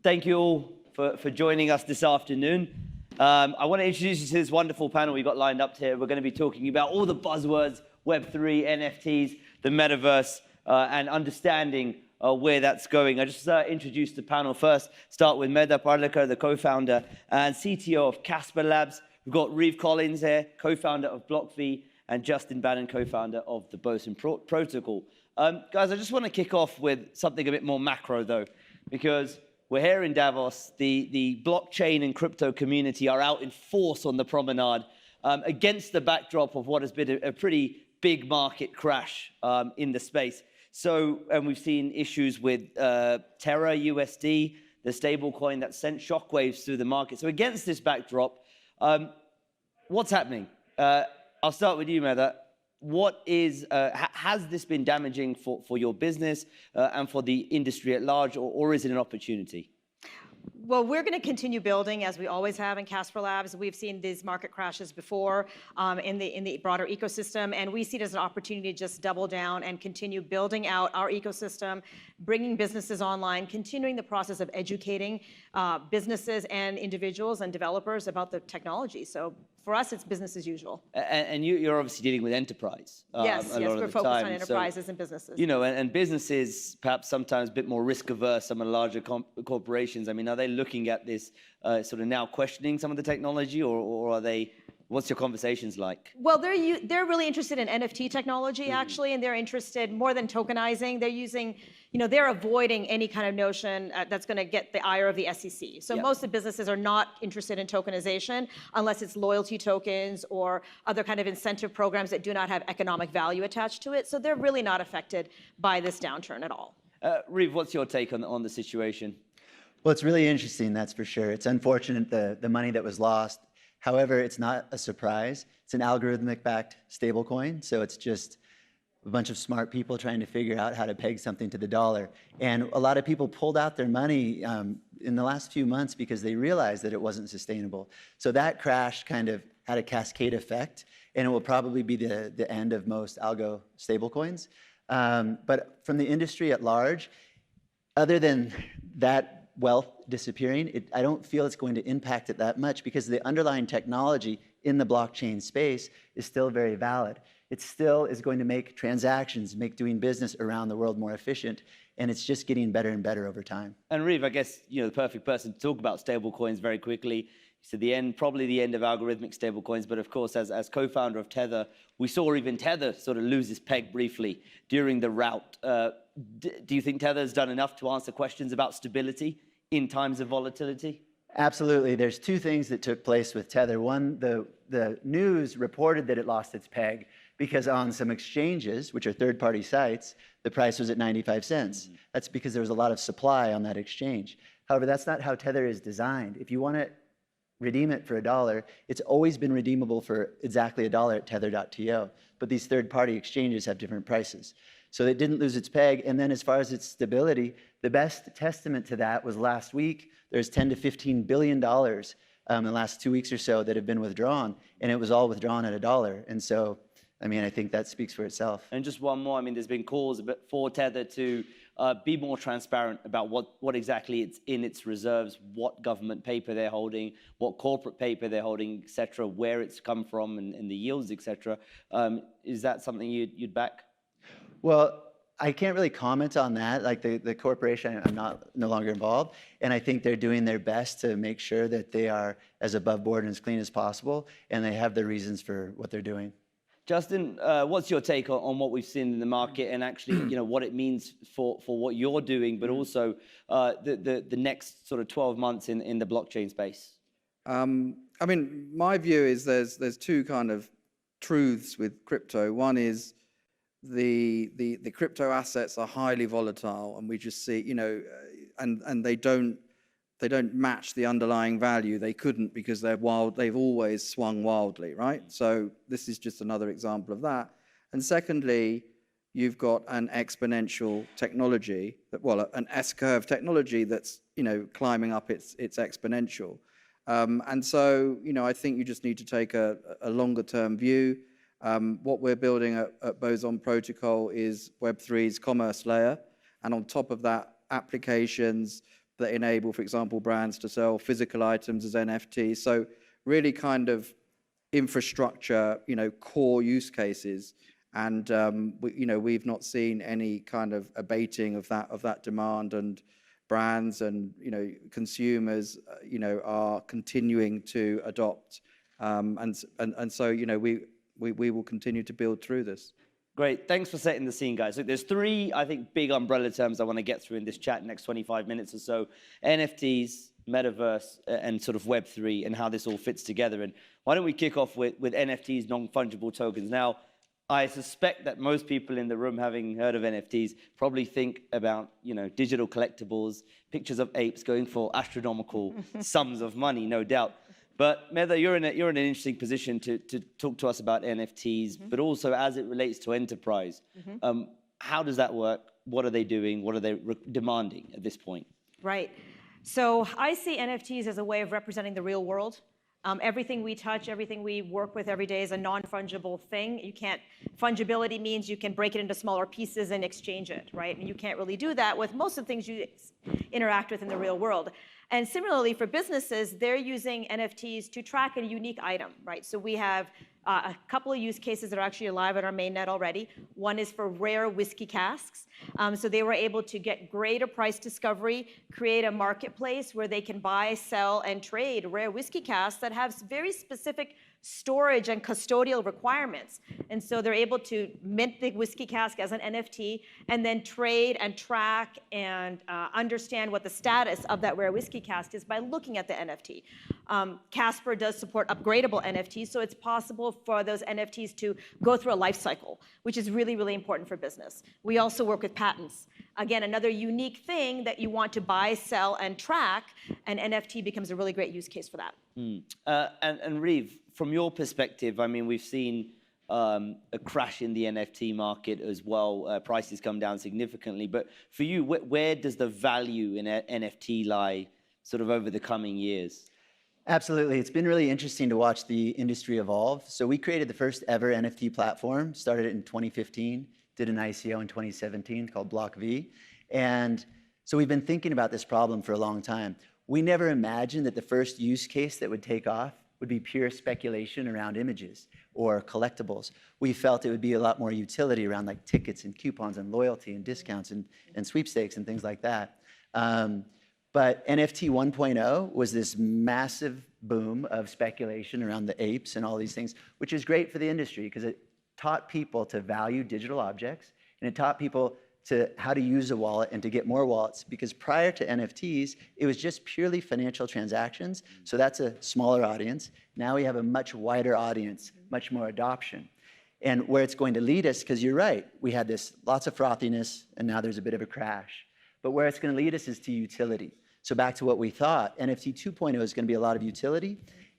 thank you all for joining us this afternoon. I want to introduce you to this wonderful panel we've got lined up here. We're going to be talking about all the buzzwords, Web3, NFTs, the Metaverse, and understanding where that's going. I just introduced the panel first. Start with Medha Parlikar, the co-founder and CTO of Casper Labs. We've got Reeve Collins here, co-founder of BlockV, and Justin Bannon, co-founder of the Boson Protocol. Guys, I just want to kick off with something a bit more macro, though, because we're here in Davos. The blockchain and crypto community are out in force on the promenade against the backdrop of what has been a pretty big market crash in the space. So, and we've seen issues with Tether USD, the stablecoin that sent shockwaves through the market. So against this backdrop, what's happening? I'll start with you, Medha. What is, has this been damaging for your business and for the industry at large, or is it an opportunity? Well, we're going to continue building as we always have in Casper Labs. We've seen these market crashes before in the broader ecosystem, and we see it as an opportunity to just double down and continue building out our ecosystem, bringing businesses online, continuing the process of educating businesses and individuals and developers about the technology. So for us, it's business as usual. And you're obviously dealing with enterprise. Yes, we're focused on enterprises and businesses. You know, and businesses perhaps sometimes a bit more risk averse, some of the larger corporations. I mean, are they looking at this sort of now questioning some of the technology, or are they, what's your conversations like? Well, they're really interested in NFT technology, actually, and they're interested more than tokenizing. They're using, you know, they're avoiding any kind of notion that's going to get the ire of the SEC. So most of the businesses are not interested in tokenization unless it's loyalty tokens or other kind of incentive programs that do not have economic value attached to it. So they're really not affected by this downturn at all. Reeve, what's your take on the situation? Well, it's really interesting, that's for sure. It's unfortunate the money that was lost. However, it's not a surprise. It's an algorithmic-backed stablecoin, so it's just a bunch of smart people trying to figure out how to peg something to the dollar. And a lot of people pulled out their money in the last few months because they realized that it wasn't sustainable. So that crash kind of had a cascade effect, and it will probably be the end of most algo stablecoins. But from the industry at large, other than that wealth disappearing, I don't feel it's going to impact it that much because the underlying technology in the blockchain space is still very valid. It still is going to make transactions, make doing business around the world more efficient, and it's just getting better and better over time. And Reeve, I guess, you know, the perfect person to talk about stablecoins very quickly. So probably the end of algorithmic stablecoins, but of course, as co-founder of Tether, we saw even Tether sort of lose its peg briefly during the rout. Do you think Tether's done enough to answer questions about stability in times of volatility? Absolutely. There's two things that took place with Tether. One, the news reported that it lost its peg because on some exchanges, which are third-party sites, the price was at 95 cents. That's because there was a lot of supply on that exchange. However, that's not how Tether is designed. If you want to redeem it for $1, it's always been redeemable for exactly $1 at tether.to. But these third-party exchanges have different prices. So it didn't lose its peg. And then as far as its stability, the best testament to that was last week. There's $10 to $15 billion in the last 2 weeks or so that have been withdrawn, and it was all withdrawn at $1. And so, I mean, I think that speaks for itself. And just one more, I mean, there's been calls for Tether to be more transparent about what exactly it's in its reserves, what government paper they're holding, what corporate paper they're holding, et cetera, where it's come from and the yields, et cetera. Is that something you'd back? Well, I can't really comment on that. Like the corporation, I'm no longer involved. And I think they're doing their best to make sure that they are as above board and as clean as possible. And they have their reasons for what they're doing. Justin, what's your take on what we've seen in the market and actually, you know, what it means for what you're doing, but also the next sort of 12 months in the blockchain space? I mean, my view is there's two kind of truths with crypto. One is the crypto assets are highly volatile, and we just see, you know, and they don't match the underlying value. They couldn't because they're wild. They've always swung wildly, right? So this is just another example of that. And secondly, you've got an exponential technology an S-curve technology that's, you know, climbing up its exponential. And so, you know, I think you just need to take a longer term view. What we're building at Boson Protocol is Web3's commerce layer. And on top of that, applications, that enable, for example, brands to sell physical items as NFTs. So really kind of infrastructure, core use cases. And we've not seen any kind of abating of that demand, and brands and consumers are continuing to adopt, and so we will continue to build through this. Great, thanks for setting the scene, guys. So there's three, I think, big umbrella terms I want to get through in this chat next 25 minutes or so: NFTs, Metaverse, and sort of Web3, and how this all fits together. And why don't we kick off with NFTs, non-fungible tokens? Now, I suspect that most people in the room, having heard of NFTs, probably think about, digital collectibles, pictures of apes going for astronomical sums of money, no doubt. But Metha, you're in an interesting position to talk to us about NFTs, but also as it relates to enterprise. How does that work? What are they doing? What are they demanding at this point? Right. So I see NFTs as a way of representing the real world. Everything we touch, everything we work with every day is a non-fungible thing. Fungibility means you can break it into smaller pieces and exchange it, right? And you can't really do that with most of the things you interact with in the real world. And similarly for businesses, they're using NFTs to track a unique item, right? So we have a couple of use cases that are actually live on our mainnet already. One is for rare whiskey casks. So they were able to get greater price discovery, create a marketplace where they can buy, sell, and trade rare whiskey casks that have very specific storage and custodial requirements. And so they're able to mint the whiskey cask as an NFT and then trade and track and understand what the status of that rare whiskey cask is by looking at the NFT. Casper does support upgradable NFTs, so it's possible for those NFTs to go through a life cycle, which is really, really important for business. We also work with patents. Again, another unique thing that you want to buy, sell, and track, and NFT becomes a really great use case for that. And Reeve, from your perspective, I mean, we've seen a crash in the NFT market as well. Prices come down significantly. But for you, where does the value in NFT lie sort of over the coming years? Absolutely. It's been really interesting to watch the industry evolve. So we created the first ever NFT platform, started it in 2015, did an ICO in 2017 called Block V. And so we've been thinking about this problem for a long time. We never imagined that the first use case that would take off would be pure speculation around images or collectibles. We felt it would be a lot more utility around like tickets and coupons and loyalty and discounts and sweepstakes and things like that. But NFT 1.0 was this massive boom of speculation around the apes and all these things, which is great for the industry because it taught people to value digital objects, and it taught people to how to use a wallet and to get more wallets, because prior to NFTs, it was just purely financial transactions. So that's a smaller audience. Now we have a much wider audience, much more adoption. And where it's going to lead us, because you're right, we had this lots of frothiness, and now there's a bit of a crash. But where it's going to lead us is to utility. So back to what we thought, NFT 2.0 is going to be a lot of utility.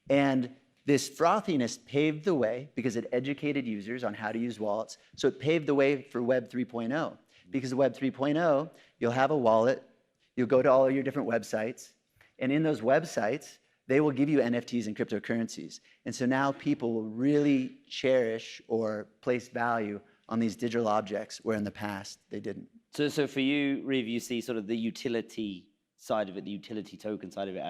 And this frothiness paved the way because it educated users on how to use wallets. So it paved the way for Web 3.0. Because of Web 3.0, you'll have a wallet, you'll go to all of your different websites, and in those websites, they will give you NFTs and cryptocurrencies. And so now people will really cherish or place value on these digital objects, where in the past they didn't. So for you, Reeve, you see sort of the utility side of it, the utility token side of it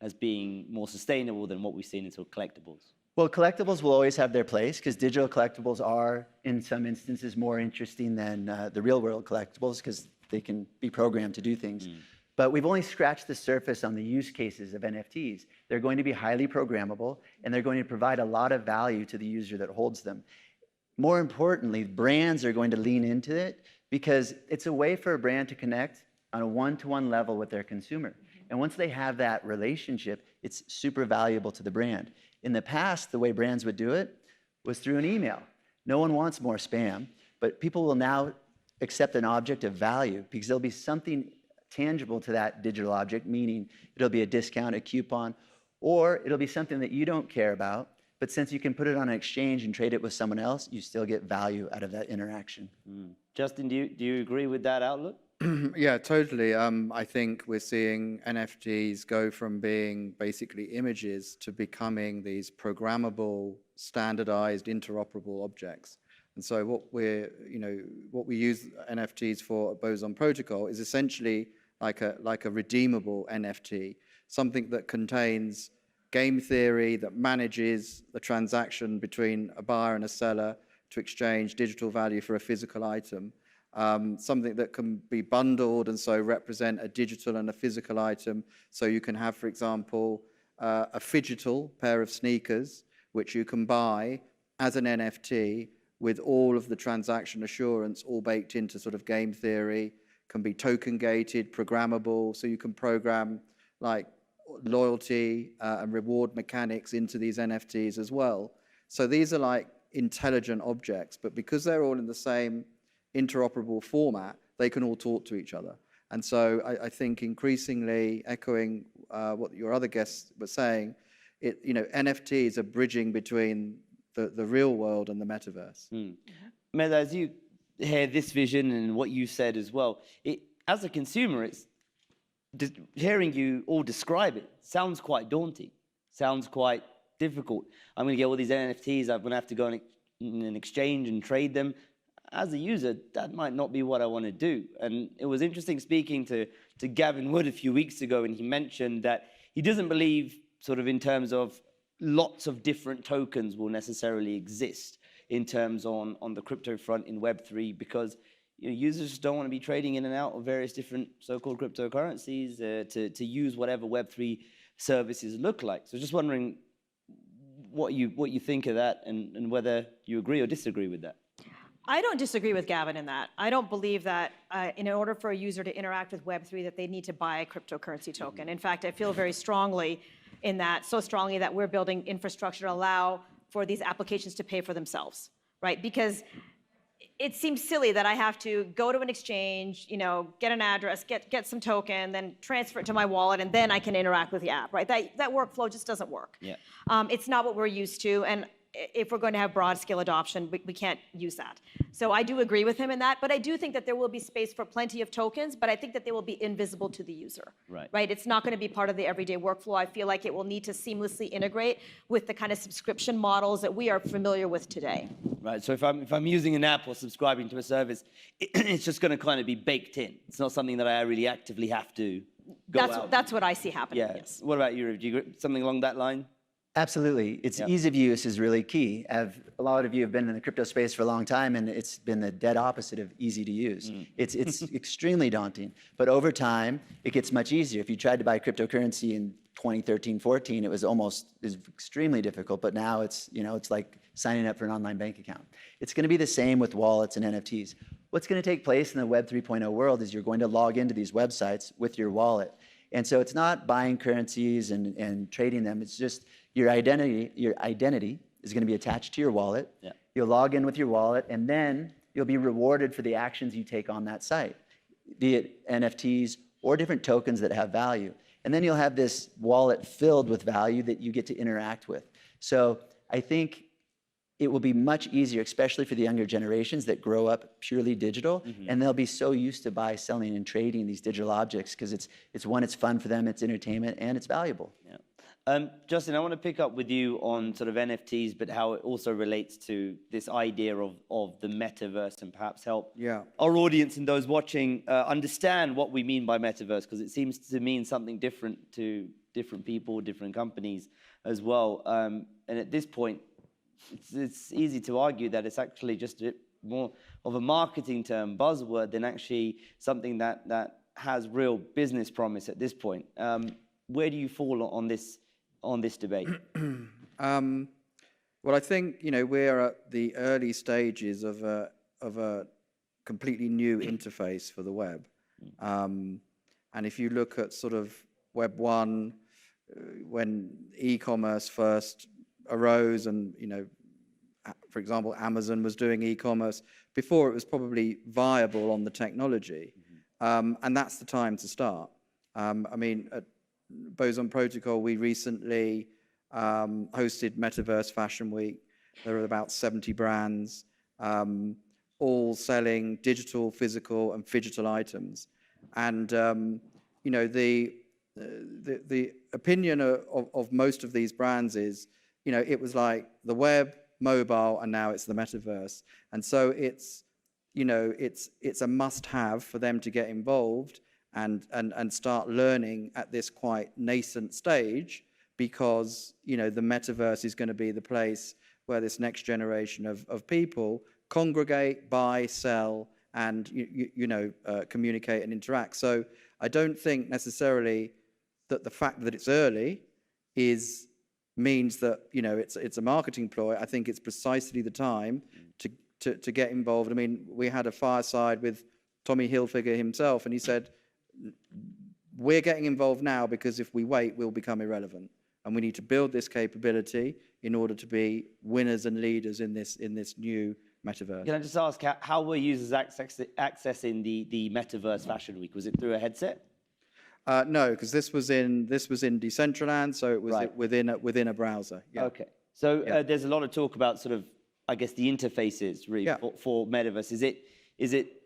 as being more sustainable than what we've seen in sort of collectibles? Well, collectibles will always have their place because digital collectibles are, in some instances, more interesting than the real-world collectibles because they can be programmed to do things. But we've only scratched the surface on the use cases of NFTs. They're going to be highly programmable, and they're going to provide a lot of value to the user that holds them. More importantly, brands are going to lean into it because it's a way for a brand to connect on a one-to-one level with their consumer. And once they have that relationship, it's super valuable to the brand. In the past, the way brands would do it was through an email. No one wants more spam, but people will now accept an object of value because there'll be something tangible to that digital object, meaning it'll be a discount, a coupon, or it'll be something that you don't care about, but since you can put it on an exchange and trade it with someone else, you still get value out of that interaction. Justin, do you agree with that outlook? Yeah, totally. I think we're seeing NFTs go from being basically images to becoming these programmable, standardized, interoperable objects. And so what we use NFTs for at Boson Protocol is essentially like a redeemable NFT, something that contains game theory, that manages the transaction between a buyer and a seller to exchange digital value for a physical item, something that can be bundled and so represent a digital and a physical item. So you can have, for example, a phygital pair of sneakers, which you can buy as an NFT with all of the transaction assurance all baked into sort of game theory, can be token gated, programmable, so you can program like loyalty and reward mechanics into these NFTs as well. So these are like intelligent objects, but because they're all in the same interoperable format, they can all talk to each other. And so I think increasingly, echoing what your other guests were saying, NFTs are bridging between the real world and the metaverse. Meta, as you hear this vision and what you said as well, as a consumer, it's hearing you all describe it sounds quite daunting, sounds quite difficult. I'm going to get all these NFTs, I'm going to have to go in an exchange and trade them. As a user, that might not be what I want to do. And it was interesting speaking to Gavin Wood a few weeks ago, and he mentioned that he doesn't believe, sort of in terms of lots of different tokens will necessarily exist in terms on the crypto front in Web3, because users don't want to be trading in and out of various different so-called cryptocurrencies to use whatever Web3 services look like. So just wondering what you think of that and whether you agree or disagree with that. I don't disagree with Gavin in that. I don't believe that in order for a user to interact with Web3 that they need to buy a cryptocurrency token. In fact, I feel very strongly in that, so strongly that we're building infrastructure to allow for these applications to pay for themselves, right? Because it seems silly that I have to go to an exchange, get an address, get some token, then transfer it to my wallet, and then I can interact with the app, right? That workflow just doesn't work. Yeah. It's not what we're used to, and if we're going to have broad scale adoption, we can't use that. So I do agree with him in that, but I do think that there will be space for plenty of tokens, but I think that they will be invisible to the user. Right? It's not going to be part of the everyday workflow. I feel like it will need to seamlessly integrate with the kind of subscription models that we are familiar with today. Right, so if I'm using an app or subscribing to a service, it's just going to kind of be baked in. It's not something that I really actively have to go out. That's what I see happening, Yeah. yes. What about you? Do you agree? Something along that line? Absolutely. It's ease of use is really key. A lot of you have been in the crypto space for a long time, and it's been the dead opposite of easy to use. It's extremely daunting, but over time, it gets much easier. If you tried to buy cryptocurrency in 2013, 14, it was extremely difficult, but now it's like signing up for an online bank account. It's going to be the same with wallets and NFTs. What's going to take place in the Web 3.0 world is you're going to log into these websites with your wallet. And so it's not buying currencies and trading them. It's just your identity is going to be attached to your wallet. Yeah. You'll log in with your wallet, and then you'll be rewarded for the actions you take on that site, be it NFTs or different tokens that have value. And then you'll have this wallet filled with value that you get to interact with. So I think it will be much easier, especially for the younger generations that grow up purely digital, and they'll be so used to buy, selling, and trading these digital objects because it's fun for them, it's entertainment, and it's valuable. Yeah. Justin, I want to pick up with you on sort of NFTs, but how it also relates to this idea of the metaverse, and perhaps help our audience and those watching understand what we mean by metaverse, because it seems to mean something different to different people, different companies as well. And at this point, it's easy to argue that it's actually just more of a marketing term, buzzword, than actually something that has real business promise at this point. Where do you fall on this debate? Well, I think we're at the early stages of a completely new interface for the web, and if you look at sort of Web 1, when e-commerce first arose, and for example, Amazon was doing e-commerce before it was probably viable on the technology, and that's the time to start. I mean, at Boson Protocol, we recently hosted Metaverse Fashion Week. There were about 70 brands, all selling digital, physical, and phygital items. And the opinion of most of these brands is, it was like the web, mobile, and now it's the metaverse. And so it's a must-have for them to get involved. and start learning at this quite nascent stage, because, you know, the metaverse is going to be the place where this next generation of people congregate, buy, sell, and communicate and interact. So I don't think necessarily that the fact that it's early means that, you know, it's a marketing ploy. I think it's precisely the time to get involved. I mean, we had a fireside with Tommy Hilfiger himself, and he said, we're getting involved now because if we wait, we'll become irrelevant. And we need to build this capability in order to be winners and leaders in this new metaverse. Can I just ask, how were users accessing the Metaverse Fashion Week? Was it through a headset? No, because this was in Decentraland, so it was Right. within a browser. Yeah. Okay. So there's a lot of talk about sort of, I guess, the interfaces really for Metaverse. Is it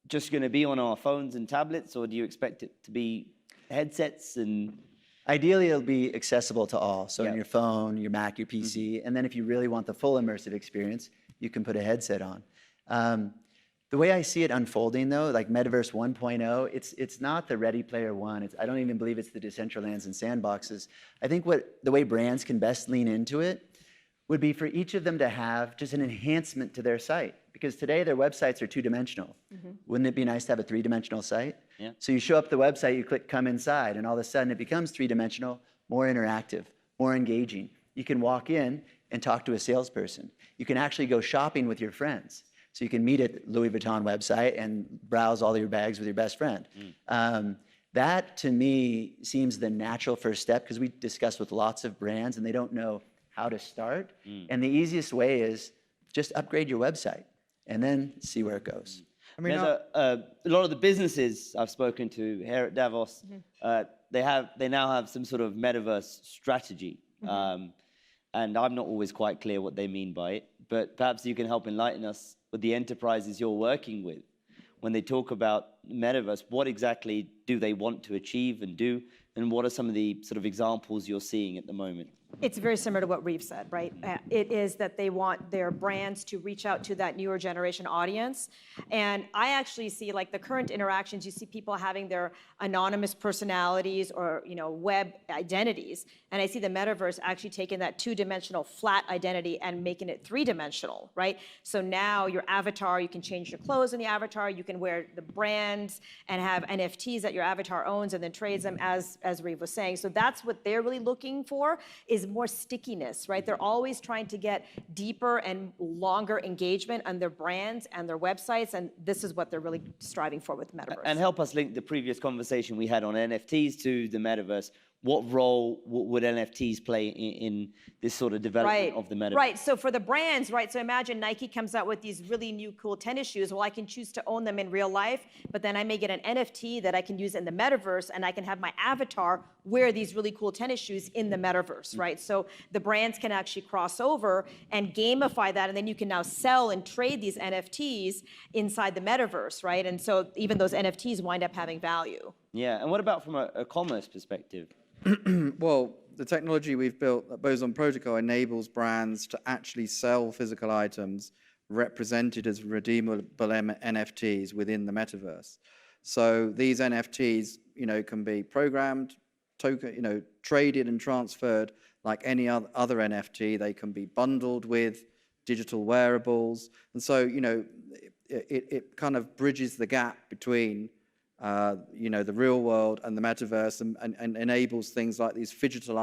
just going to be on our phones and tablets, or do you expect it to be headsets and? Ideally, it'll be accessible to all. So Yeah. on your phone, your Mac, your PC, and then if you really want the full immersive experience, you can put a headset on. The way I see it unfolding, though, like Metaverse 1.0, it's not the Ready Player One. I don't even believe it's the Decentralands and Sandboxes. I think the way brands can best lean into it would be for each of them to have just an enhancement to their site. Because today their websites are two-dimensional. Wouldn't it be nice to have a three-dimensional site? Yeah. So you show up the website, you click come inside, and all of a sudden it becomes three-dimensional, more interactive, more engaging. You can walk in and talk to a salesperson. You can actually go shopping with your friends. So you can meet at Louis Vuitton website and browse all your bags with your best friend. That, to me, seems the natural first step, because we discuss with lots of brands and they don't know how to start. And the easiest way is just upgrade your website and then see where it goes. I mean, a lot of the businesses I've spoken to here at Davos, they now have some sort of metaverse strategy. And I'm not always quite clear what they mean by it, but perhaps you can help enlighten us with the enterprises you're working with. When they talk about metaverse, what exactly do they want to achieve and do? And what are some of the sort of examples you're seeing at the moment? It's very similar to what Reeve said, right? It is that they want their brands to reach out to that newer generation audience. And I actually see, like, the current interactions, you see people having their anonymous personalities or, you know, web identities. And I see the metaverse actually taking that two-dimensional flat identity and making it three-dimensional, right? So now your avatar, you can change your clothes in the avatar, you can wear the brands and have NFTs that your avatar owns and then trades them, as Reeve was saying. So that's what they're really looking for, is more stickiness, right? They're always trying to get deeper and longer engagement on their brands and their websites, and this is what they're really striving for with Metaverse. And help us link the previous conversation we had on NFTs to the metaverse. What role would NFTs play in this sort of development of the metaverse? Right, so for the brands, right, so imagine Nike comes out with these really new cool tennis shoes. Well, I can choose to own them in real life, but then I may get an NFT that I can use in the metaverse, and I can have my avatar wear these really cool tennis shoes in the metaverse, right? So the brands can actually cross over and gamify that, and then you can now sell and trade these NFTs inside the metaverse, right? And so even those NFTs wind up having value. Yeah, and what about from a commerce perspective? Well, the technology we've built at Boson Protocol enables brands to actually sell physical items represented as redeemable NFTs within the metaverse. So these NFTs, you know, can be programmed, traded and transferred like any other NFT. They can be bundled with digital wearables, and so, you know, it kind of bridges the gap between the real world and the metaverse, and enables things like these phygital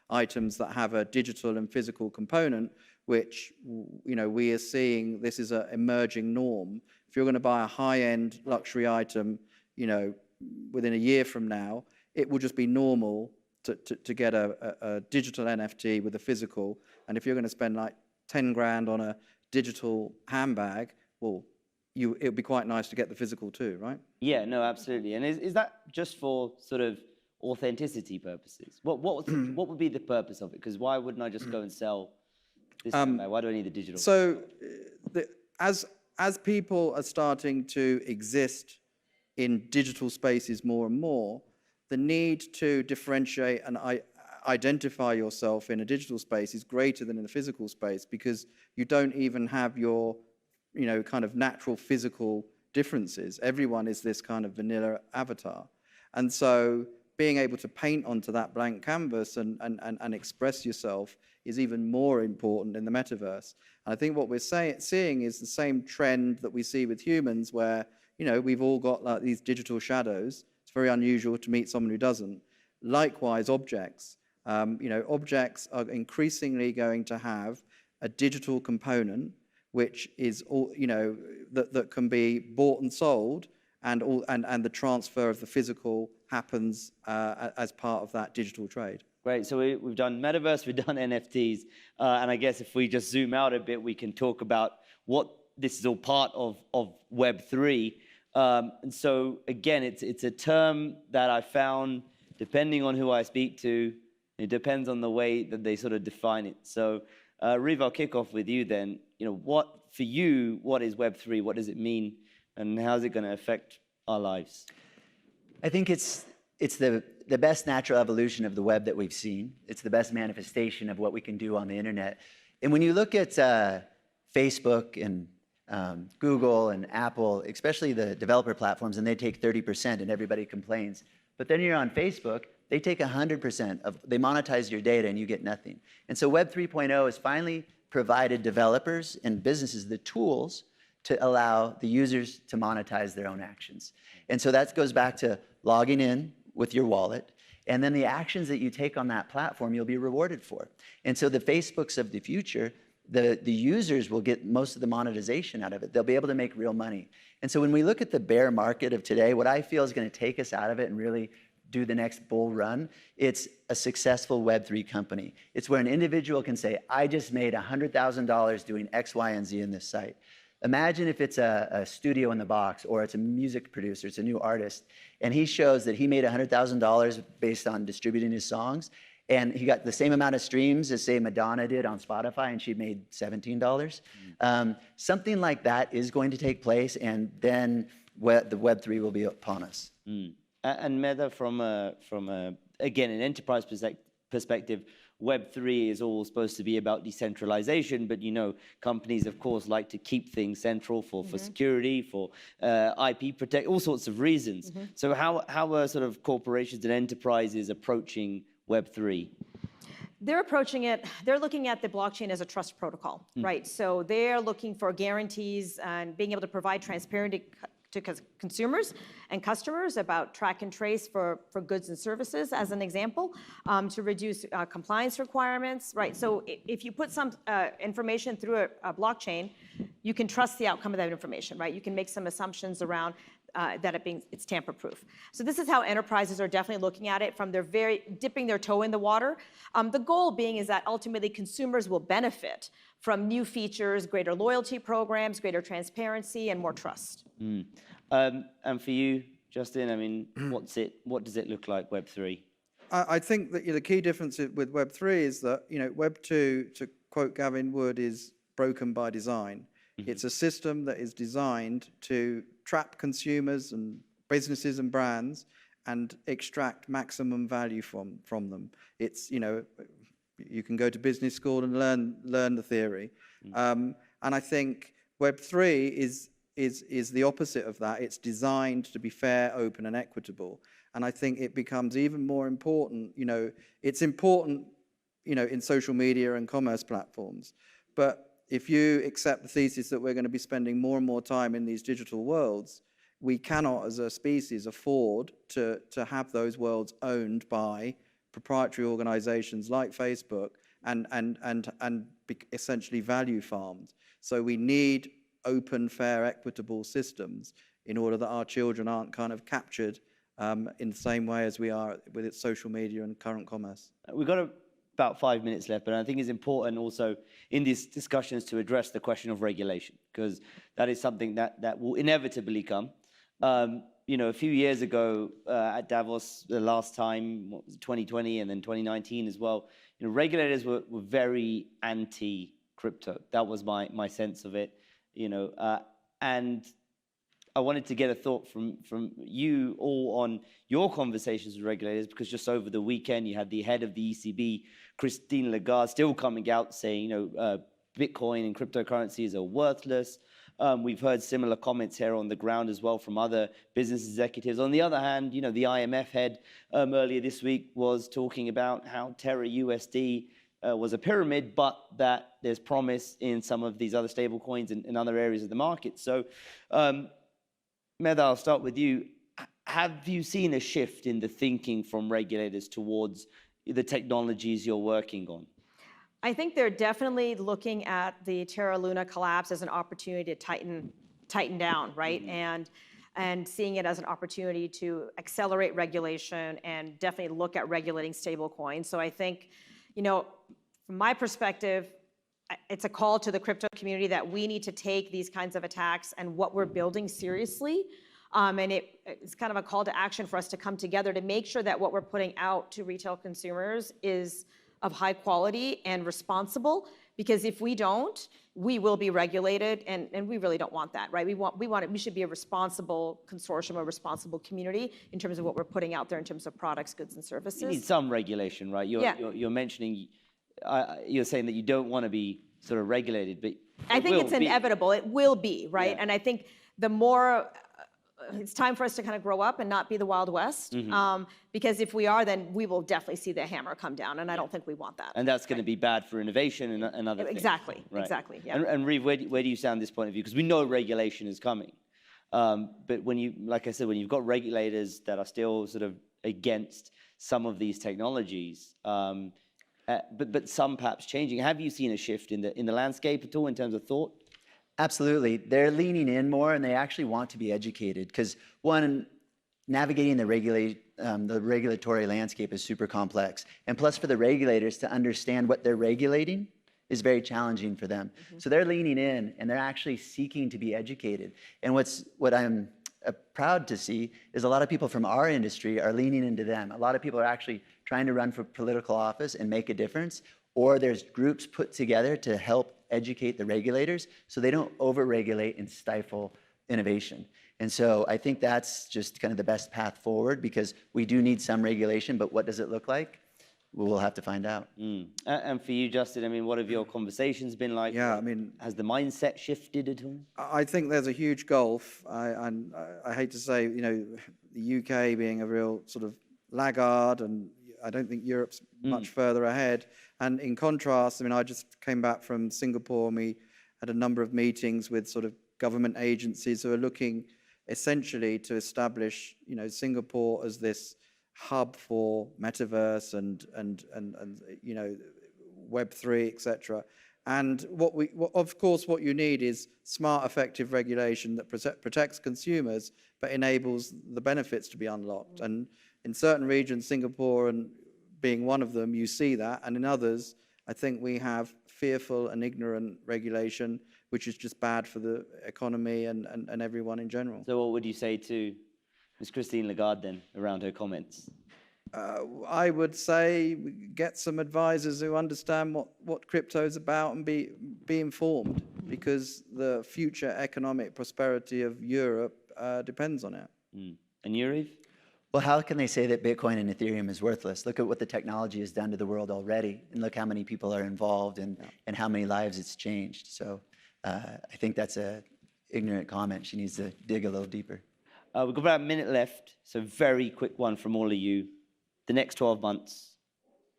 items that have a digital and physical component, which, you know, we are seeing this is an emerging norm. If you're going to buy a high-end luxury item, you know, within a year from now, it will just be normal to get a digital NFT with a physical. And if you're going to spend like 10 grand on a digital handbag, well, it would be quite nice to get the physical too, right? Yeah, no, absolutely. And is that just for sort of authenticity purposes? What would be the purpose of it? Because why wouldn't I just go and sell this? Why do I need the digital? So as people are starting to exist in digital spaces more and more, the need to differentiate and identify yourself in a digital space is greater than in a physical space, because you don't even have your, you know, kind of natural physical differences. Everyone is this kind of vanilla avatar. And so being able to paint onto that blank canvas and express yourself is even more important in the metaverse. And I think what we're seeing is the same trend that we see with humans, where, you know, we've all got like these digital shadows. It's very unusual to meet someone who doesn't. Likewise, objects. You know, objects are increasingly going to have a digital component, which is all, you know, that can be bought and sold, and the transfer of the physical happens as part of that digital trade. Great. So we've done Metaverse, we've done NFTs, and I guess if we just zoom out a bit, we can talk about what this is all part of Web3. And so again, it's a term that I found, depending on who I speak to, it depends on the way that they sort of define it. So Riv, I'll kick off with you then. You know, what is Web3? What does it mean? And how is it going to affect our lives? I think it's the best natural evolution of the web that we've seen. It's the best manifestation of what we can do on the internet. And when you look at Facebook and Google and Apple, especially the developer platforms, and they take 30% and everybody complains. But then you're on Facebook, they take 100% they monetize your data and you get nothing. And so Web 3.0 has finally provided developers and businesses the tools to allow the users to monetize their own actions. And so that goes back to logging in with your wallet, and then the actions that you take on that platform, you'll be rewarded for. And so the Facebooks of the future, the users will get most of the monetization out of it. They'll be able to make real money. And so when we look at the bear market of today, what I feel is going to take us out of it and really do the next bull run, it's a successful Web3 company. It's where an individual can say, I just made $100,000 doing X, Y, and Z in this site. Imagine if it's a studio in the box, or it's a music producer, it's a new artist, and he shows that he made $100,000 based on distributing his songs, and he got the same amount of streams as, say, Madonna did on Spotify, and she made $17. Something like that is going to take place, and then the Web3 will be upon us. And Meta, from again, an enterprise perspective, Web3 is all supposed to be about decentralization, but you know, companies, of course, like to keep things central for security, for IP protect, all sorts of reasons. So how are sort of corporations and enterprises approaching Web3? They're approaching it, they're looking at the blockchain as a trust protocol, right? So they're looking for guarantees and being able to provide transparency to consumers and customers about track and trace for goods and services, as an example, to reduce compliance requirements, right? So if you put some information through a blockchain, you can trust the outcome of that information, right? You can make some assumptions around that it's tamper-proof. So this is how enterprises are definitely looking at it, from their dipping their toe in the water. The goal being is that ultimately consumers will benefit from new features, greater loyalty programs, greater transparency, and more trust. And for you, Justin, I mean, what does it look like, Web3? I think that the key difference with Web3 is that, you know, Web2, to quote Gavin Wood, is broken by design. It's a system that is designed to trap consumers and businesses and brands and extract maximum value from them. It's, you know, you can go to business school and learn the theory. And I think Web3 is the opposite of that. It's designed to be fair, open, and equitable. And I think it becomes even more important. You know, it's important, you know, in social media and commerce platforms. But if you accept the thesis that we're going to be spending more and more time in these digital worlds, we cannot, as a species, afford to have those worlds owned by proprietary organizations like Facebook and essentially value farmed. So we need open, fair, equitable systems in order that our children aren't kind of captured in the same way as we are with its social media and current commerce. We've got about 5 minutes left, but I think it's important also in these discussions to address the question of regulation, because that is something that will inevitably come. You know, a few years ago at Davos, the last time, 2020 and then 2019 as well, you know, regulators were very anti-crypto. That was my sense of it, you know, and I wanted to get a thought from you all on your conversations with regulators, because just over the weekend you had the head of the ECB, Christine Lagarde, still coming out saying, you know, Bitcoin and cryptocurrencies are worthless. We've heard similar comments here on the ground as well from other business executives. On the other hand, you know, the IMF head earlier this week was talking about how Terra USD was a pyramid, but that there's promise in some of these other stable coins and other areas of the market. So, Meda, I'll start with you. Have you seen a shift in the thinking from regulators towards the technologies you're working on? I think they're definitely looking at the Terra Luna collapse as an opportunity to tighten down, right? And seeing it as an opportunity to accelerate regulation and definitely look at regulating stable coins. So I think, you know, from my perspective, it's a call to the crypto community that we need to take these kinds of attacks and what we're building seriously. And it's kind of a call to action for us to come together to make sure that what we're putting out to retail consumers is of high quality and responsible. Because if we don't, we will be regulated, and we really don't want that, right? We should be a responsible consortium, a responsible community in terms of what we're putting out there in terms of products, goods, and services. You need some regulation, right? You're mentioning, you're saying that you don't want to be sort of regulated, but I think it's inevitable. It will be, right? Yeah. And I think the more it's time for us to kind of grow up and not be the Wild West. Because if we are, then we will definitely see the hammer come down, and I don't think we want that. And that's going to be bad for innovation and other things. Exactly, Right. exactly. Yeah. And Reeve, where do you stand this point of view? Because we know regulation is coming. But when you, like I said, when you've got regulators that are still sort of against some of these technologies, but some perhaps changing, have you seen a shift in the landscape at all in terms of thought? Absolutely. They're leaning in more, and they actually want to be educated because, one, navigating the regulatory landscape is super complex. And plus, for the regulators to understand what they're regulating is very challenging for them. So they're leaning in, and they're actually seeking to be educated. And what I'm proud to see is a lot of people from our industry are leaning into them. A lot of people are actually trying to run for political office and make a difference, or there's groups put together to help educate the regulators so they don't over-regulate and stifle innovation. And so I think that's just kind of the best path forward because we do need some regulation, but what does it look like? We'll have to find out. And for you, Justin, I mean, what have your conversations been like? Yeah, I mean, has the mindset shifted at all? I think there's a huge gulf. I hate to say, you know, the UK being a real sort of laggard, and I don't think Europe's much further ahead. And in contrast, I mean, I just came back from Singapore, and we had a number of meetings with sort of government agencies who are looking essentially to establish, you know, Singapore as this hub for metaverse and you know, Web3, etc. And of course, what you need is smart, effective regulation that protects consumers, but enables the benefits to be unlocked. And in certain regions, Singapore and being one of them, you see that. And in others, I think we have fearful and ignorant regulation, which is just bad for the economy and everyone in general. So what would you say to Ms. Christine Lagarde then around her comments? I would say get some advisors who understand what crypto is about and be informed, because the future economic prosperity of Europe depends on it. And you, Reeve? Well, how can they say that Bitcoin and Ethereum is worthless? Look at what the technology has done to the world already, and look how many people are involved and how many lives it's changed. So I think that's an ignorant comment. She needs to dig a little deeper. We've got about a minute left, so very quick one from all of you. The next 12 months,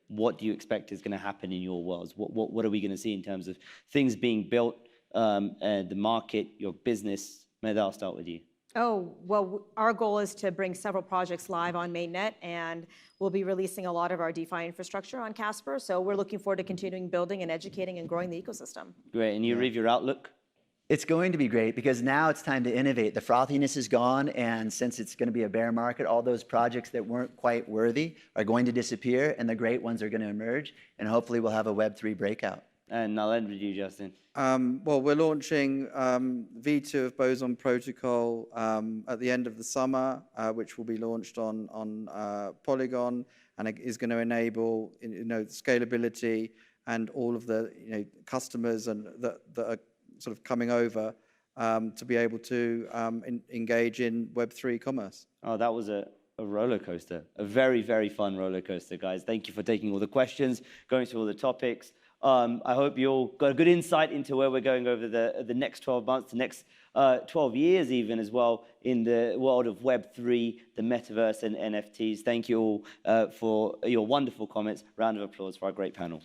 what do you expect is going to happen in your worlds? What are we going to see in terms of things being built, the market, your business? Maybe I'll start with you. Oh, well, our goal is to bring several projects live on mainnet, and we'll be releasing a lot of our DeFi infrastructure on Casper. So we're looking forward to continuing building and educating and growing the ecosystem. Great. And you, Reeve, your outlook? It's going to be great because now it's time to innovate. The frothiness is gone, and since it's going to be a bear market, all those projects that weren't quite worthy are going to disappear, and the great ones are going to emerge, and hopefully we'll have a Web3 breakout. And I'll end with you, Justin. Well, we're launching V2 of Boson Protocol at the end of the summer, which will be launched on Polygon, and it is going to enable, you know, scalability and all of the, you know, customers and that are sort of coming over to be able to engage in Web3 commerce. Oh, that was a roller coaster, a very, very fun roller coaster, guys. Thank you for taking all the questions, going through all the topics. I hope you all got a good insight into where we're going over the next 12 months, the next 12 years even as well in the world of Web3, the Metaverse and NFTs. Thank you all for your wonderful comments. Round of applause for our great panel.